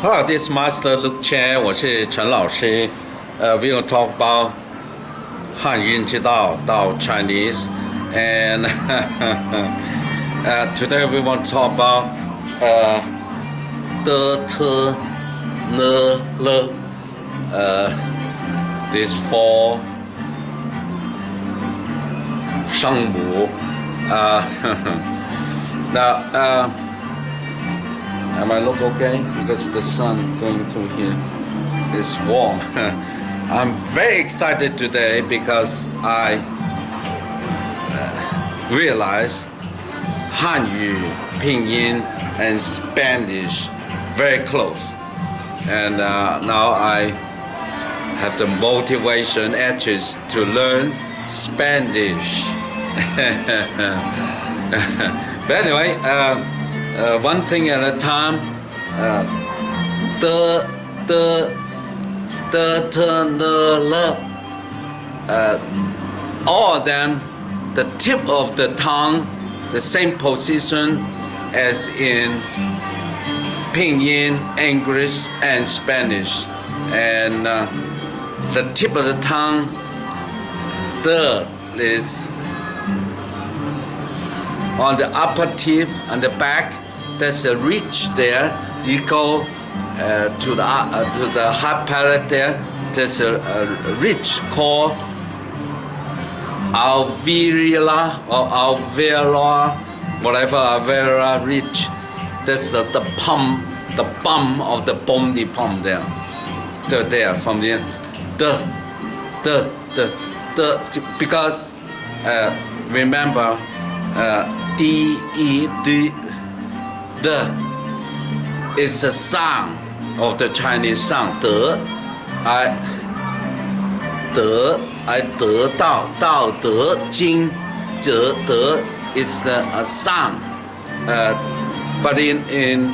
Hello, this is Master Luke Chen，我是陈老师。We will talk about 汉语之道到 Chinese, and today we want to talk about 的、特、呢、了。These four 声母。Now, am I look okay? Because the sun going through here is warm. I'm very excited today because I realize Hanyu, Pinyin, and Spanish very close. And now I have the motivation actually to learn Spanish. But anyway, one thing at a time. All of them, the tip of the tongue, the same position as in Pinyin, English, and Spanish. And the tip of the tongue, the is on the upper teeth and the back. There's a ridge there. You go to the hard palate there. There's a ridge called alveolar or alveolar, whatever alveolar ridge. That's the bum of the bony palm there. There from there. Because remember D is the sound of the Chinese sound. 得到道德经得 is the sound. But in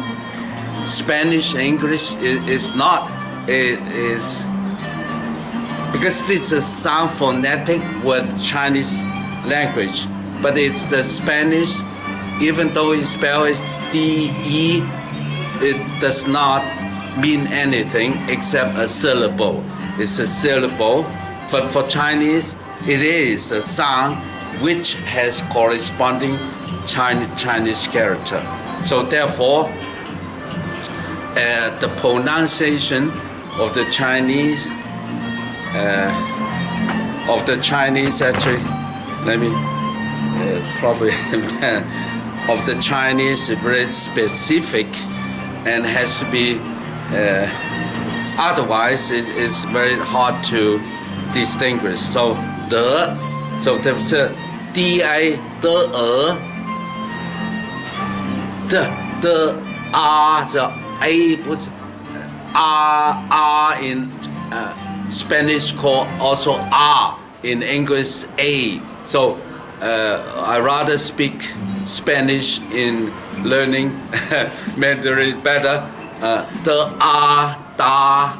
Spanish, English is not. It is because it's a sound phonetic with Chinese language, but it's the Spanish. Even though it spells D-E, it does not mean anything except a syllable. It's a syllable, but for Chinese, it is a sound which has corresponding Chinese character. So therefore, the pronunciation of the Chinese, actually, let me probably. Of the Chinese is very specific and has to be otherwise it's very hard to distinguish. So there's a D-A, the R, the A was R in Spanish called also R, in English A. So I rather speak Spanish in learning Mandarin better. The da.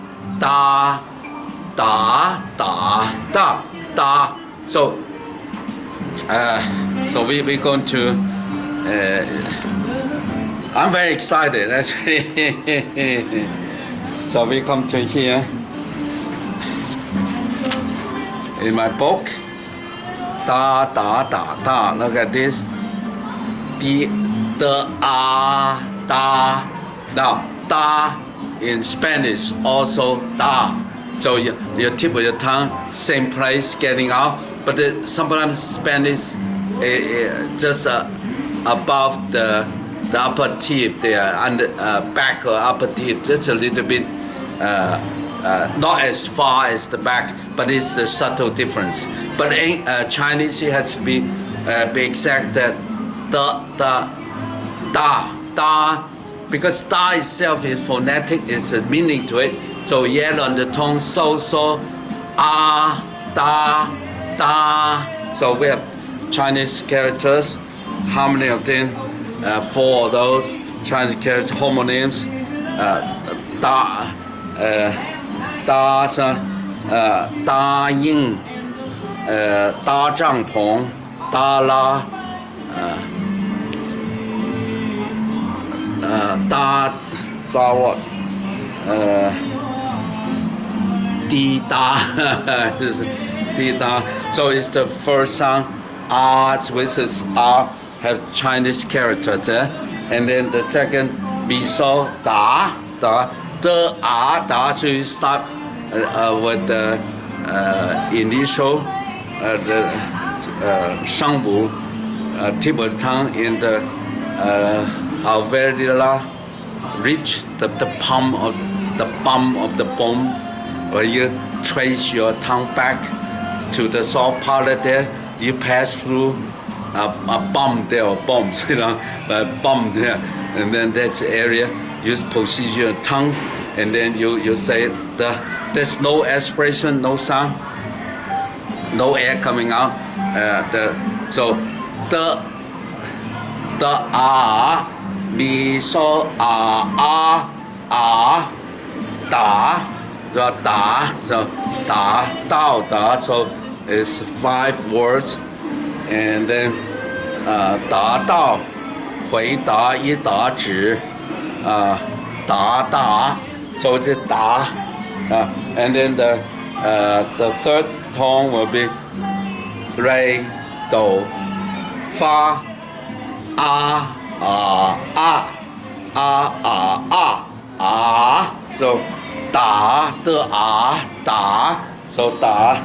So we're going to. I'm very excited actually. So we come to here in my book. Da. Look at this. Da. Now, da in Spanish also da. So your tip of your tongue, same place, getting out. But sometimes Spanish just above the upper teeth there, and back or upper teeth, just a little bit, not as far as the back, but it's the subtle difference. But in Chinese, it has to be exact that da, because da itself is phonetic, it's a meaning to it. So yet on the tongue, so, da. So we have Chinese characters. How many of them? 4 of those Chinese characters, homonyms. Da, 答应，搭帐篷，搭拉，搭 what？ di da. Di da. So it's the first sound. R with this R have Chinese character there, and then the second mi so da da the R da. So you start with the initial the shangwu tip of the tongue in the alveolar ridge, the palm of the bone, where you trace your tongue back to the soft palate there. You pass through a bump there, or bumps, a bump there, and then that's the area. You position your tongue, and then you say there's no aspiration, no sound, no air coming out. So the ah, mi so ah da, the da, so da dao da. So it's 5 words, and then 达到、回答、一答指、达达， so it's 达 and then the third tone will be re, do, fa, so 达的达 so 达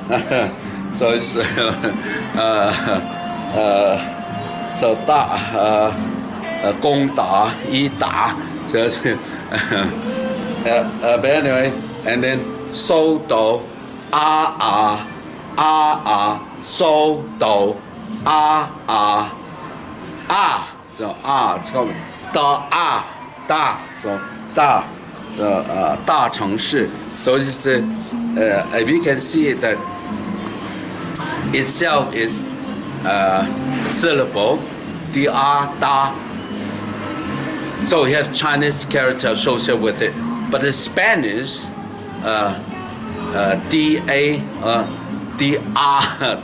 so it's so 大攻打一打 so but anyway, and then so do so do so so 的大 so 大 so 大城市 so it's if you can see that itself is syllable, da. So we have Chinese character associated with it, but the Spanish, da,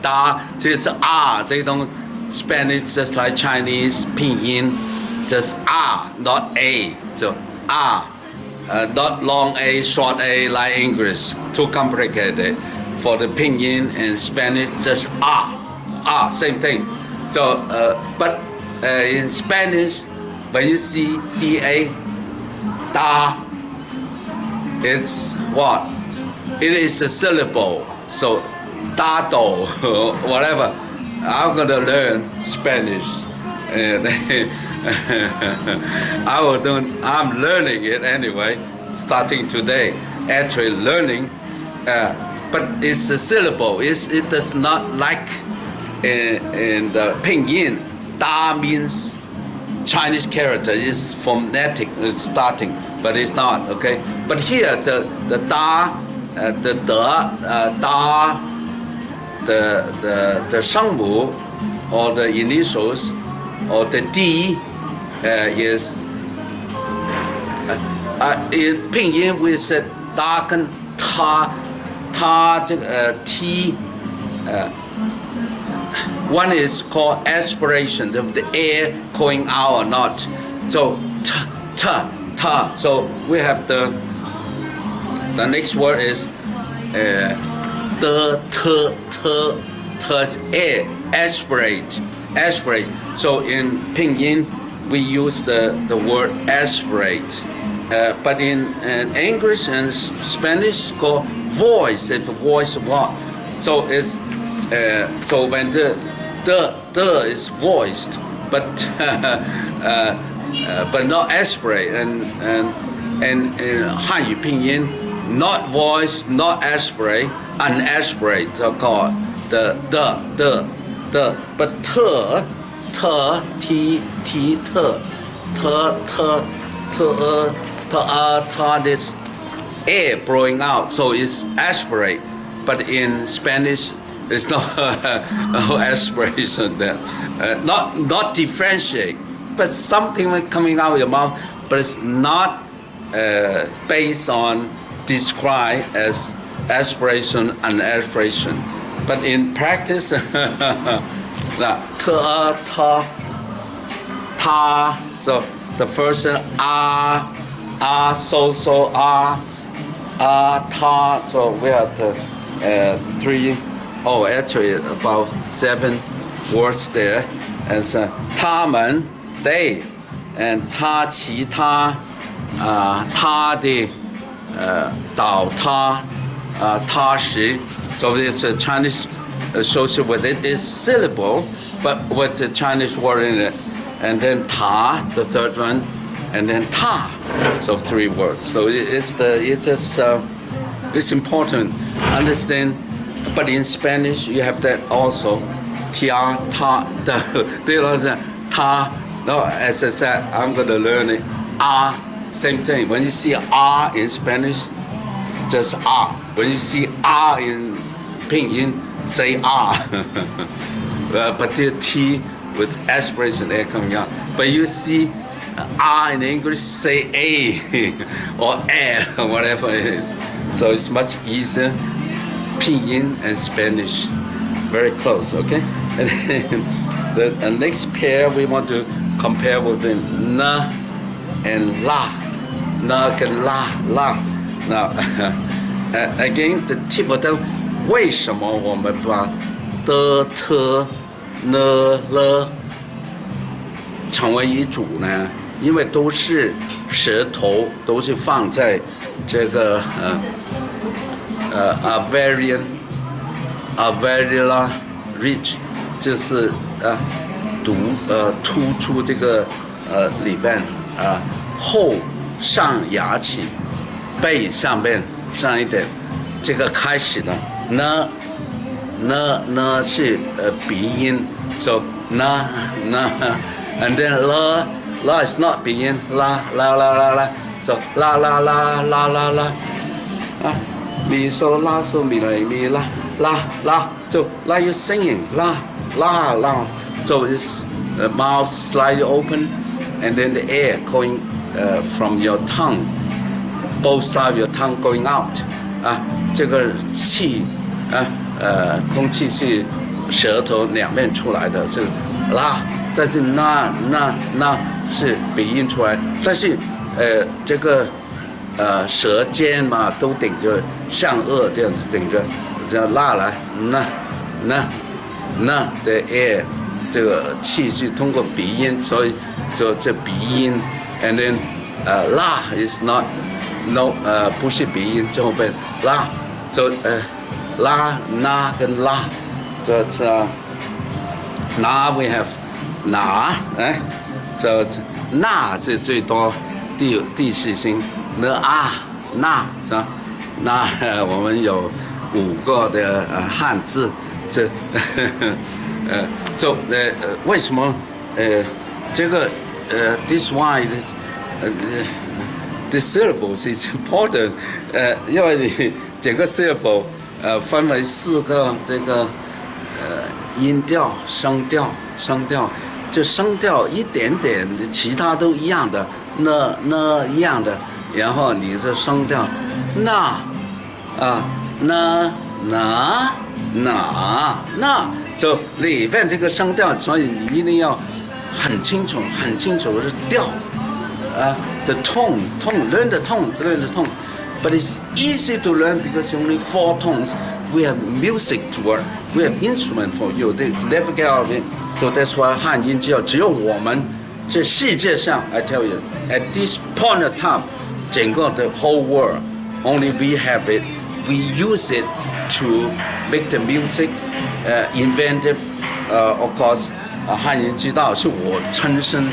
da, it's they don't Spanish just like Chinese pinyin, just not a. So not long a, short a like English, too complicated. For the pinyin and Spanish, just same thing. So, but in Spanish, when you see da, da, it's what? It is a syllable. So, dado, whatever. I'm gonna learn Spanish, and I'm learning it anyway, starting today. Actually learning. But it's a syllable. It does not like in the pinyin. Da means Chinese character. It's phonetic. It's starting, but it's not. Okay. But here the da, da, the shangwu or the initials or the d is in pinyin we said da 跟 ta. T, one is called aspiration, the air going out or not. So ta. So we have the next word is air, aspirate. So in pinyin we use the word aspirate. But in English and Spanish called voice, if voice what? So it's so when the is voiced, but not aspirate, and in Hanyu pinyin, not voice, not aspirate, unaspirate, so called the, but this air blowing out, so it's aspirate. But in Spanish, there's no aspiration there. Not differentiate, but something coming out of your mouth, but it's not based on describe as aspiration and aspiration. But in practice, ta, so the first so ta. So we have the three. Oh, actually about 7 words there. And so 他们 they and 他其他他的倒他他时. So it's a Chinese associated with it. It's syllable, but with the Chinese word in it. And then ta, the third one, and then ta. So 3 words. So it's important to understand. But in Spanish, you have that also. Tia, ta, ta. No, as I said, I'm going to learn it. Same thing. When you see in Spanish, just When you see in pinyin, say but the T with aspiration air coming out. But you see in English, say A or air or whatever it is. So it's much easier. Pinyin and Spanish, very close, okay? And then the next pair we want to compare with the na and la. Na and la. Now, again, the tip of the 为什么我们把的、特、呢、了成为一组呢？因为都是舌头都是放在这个avarilla ridge， 就是突出这个里边后上牙齿背上边上一点，这个开始的呢是鼻音 ，so 呢 and then la is not 鼻音 la so la mi so la so mi re mi la so like you're singing la so it's mouth slightly open and then the air going from your tongue, both sides of your tongue going out 这个气空气是舌头两面出来的，是啦，但是那是鼻音出来，但是这个舌尖嘛都顶着上颚这样子顶着，这样拉来那的 air 这个气是通过鼻音，所以就这鼻音 ，and then 拉 is not no 不是鼻音，就会拉，就拉那跟拉，这那 we have 那so 那是最多第四声，那是吧？那我们有5个的汉字，这为什么这个this why the syllables is important 因为你整个 syllable 分为4个这个音调声调，就声调一点点，其他都一样的，那一样的，然后你这声调那就里面这个声调，所以你一定要很清楚的调the tone learn the tone. But it's easy to learn because only 4 tones. We have music to work. We have instrument for you. They never get out of it. So that's why 汉音只有我们这世界上 I tell you at this point of time 整个 the whole world only we have it. We use it to make the music invented. Of course 汉音知道是我亲身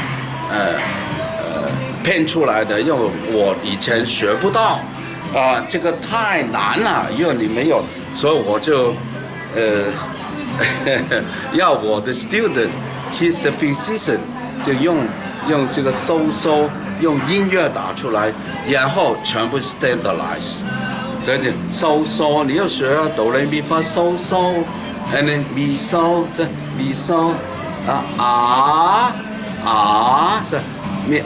编出来的，因为我以前学不到这个太难了，因为你没有，所以我就要我的 student he's a physician 就用这个搜用音乐打出来，然后全部 standardize 所以搜你要学哆来咪发搜and then 咪搜这咪搜是咪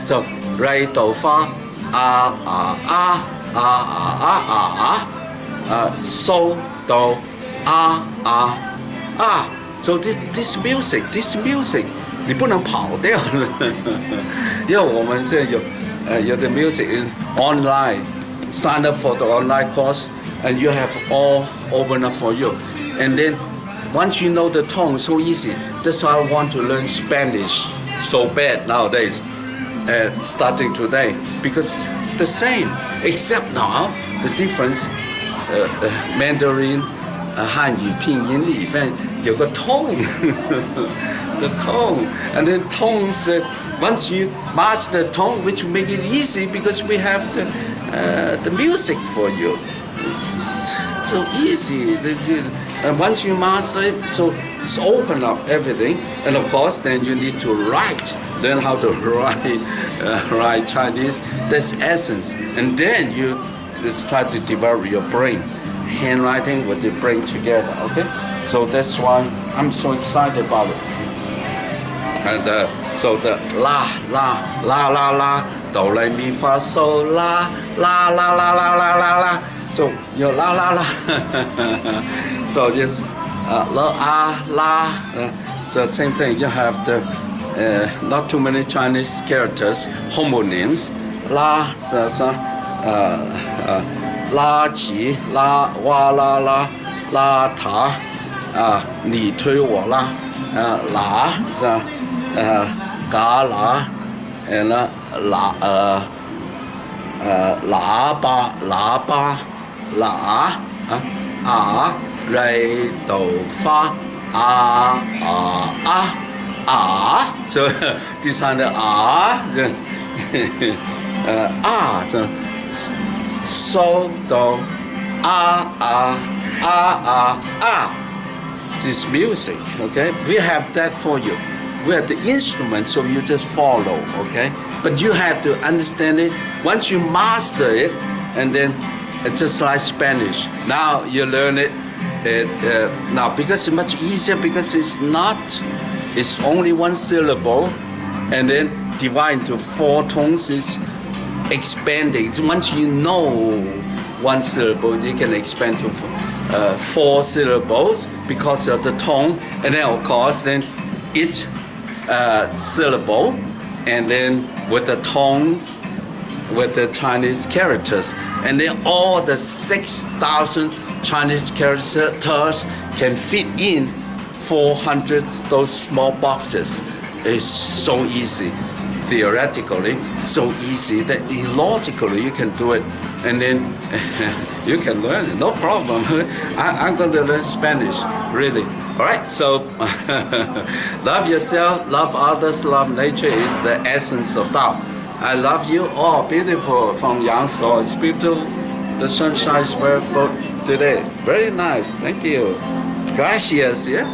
就来到花so 到so this music 你不能跑掉了，因为我们现在有的 music is online, sign up for the online course, and you have all open up for you, and then once you know the tone, so easy. That's why I want to learn Spanish so bad nowadays, starting today, because the same, except now the difference, Mandarin, 汉语拼音里面有个 tone, the tone, and then tones. Once you master the tone, which make it easy because we have the music for you. It's so easy. And once you master it, so it's open up everything. And of course, then you need to write. Learn how to write Chinese. That's essence. And then you just try to develop your brain. Handwriting with the brain together. Okay. So that's why I'm so excited about it. And so the la la la la la, do re mi fa sol la la la la la la la la. So you la la la. So just la la. The same thing. You have the not too many Chinese characters, homonyms. La la qi la wa la la la ta 你推我拉拉是嘎拉喇叭喇瑞豆花这第三的这收到This music, okay? We have that for you. We have the instrument, so you just follow, okay? But you have to understand it. Once you master it, and then just like Spanish, now you learn it. Now because it's much easier because it's only one syllable, and then divide into 4 tones. It's expanding. Once you know one syllable, you can expand to 4 syllables because of the tone, and then of course then each syllable, and then with the tones, with the Chinese characters, and then all the 6,000 Chinese characters can fit in 400 those small boxes. It's so easy. Theoretically, so easy that illogically you can do it, and then you can learn it, no problem. I'm going to learn Spanish, really. All right, so love yourself, love others, love nature is the essence of Tao. I love you all, beautiful from Yangtze. It's beautiful. The sunshine is very full today. Very nice, thank you. Gracias, yeah?